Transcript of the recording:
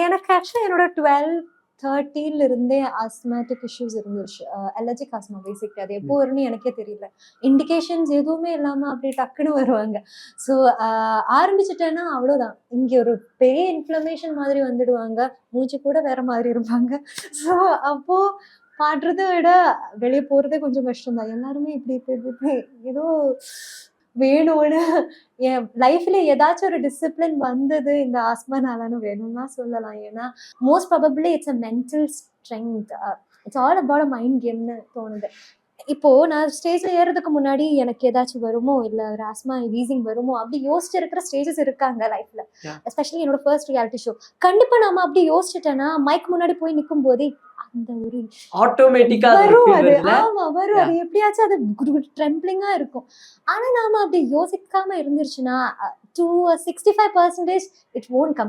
எனக்கு ஆக்சுவலா என்னோட 12-13 இருந்தே ஆஸ்மேட்டிக் இஷ்யூஸ் இருந்துச்சு. Allergic asthma basically. அது எப்போ வரும்னு எனக்கே தெரியல. இண்டிகேஷன்ஸ் எதுவுமே இல்லாம அப்படியே டக்குன்னு வருவாங்க. ஸோ ஆரம்பிச்சுட்டேன்னா அவ்வளோதான். இங்க ஒரு பெரிய இன்ஃப்ளமேஷன் மாதிரி வந்துடுவாங்க. மூச்சு கூட வேற மாதிரி இருப்பாங்க. ஸோ அப்போ பாடுறத விட வெளியே போறதே கொஞ்சம் கஷ்டம் தான். எல்லாருமே இப்படி இப்படி இப்படி இப்படி ஏதோ வேணும்னு என் லைஃப்ல ஏதாச்சும் ஒரு டிசிப்ளின் வந்தது இந்த ஆஸ்மானாலன்னு வேணும்னு தான் சொல்லலாம். ஏன்னா most probably it's a mental strength. It's all about a mind கேம்னு தோணுது. இப்போ நான் ஸ்டேஜ்ல ஏறதுக்கு முன்னாடி எனக்கு ஏதாச்சும் வருமோ இல்ல ஒரு ஆஸ்மா வீசிங் வருமோ அப்படி யோசிச்சு இருக்கிற ஸ்டேஜஸ் இருக்காங்க லைஃப்ல. எஸ்பெஷலி என்னோட ஃபர்ஸ்ட் ரியாலிட்டி ஷோ. கண்டிப்பா நாம அப்படி யோசிச்சுட்டேன்னா மைக் முன்னாடி போய் நிற்கும் போதே அந்த ஒரு ஆட்டோமேட்டிக்கா வரும். அது ஆமா வரும். அது எப்படியாச்சும் அது ட்ரெம்பிளிங்கா இருக்கும். ஆனா நாம அப்படி யோசிக்காம இருந்துருச்சுன்னா to 65% it won't come.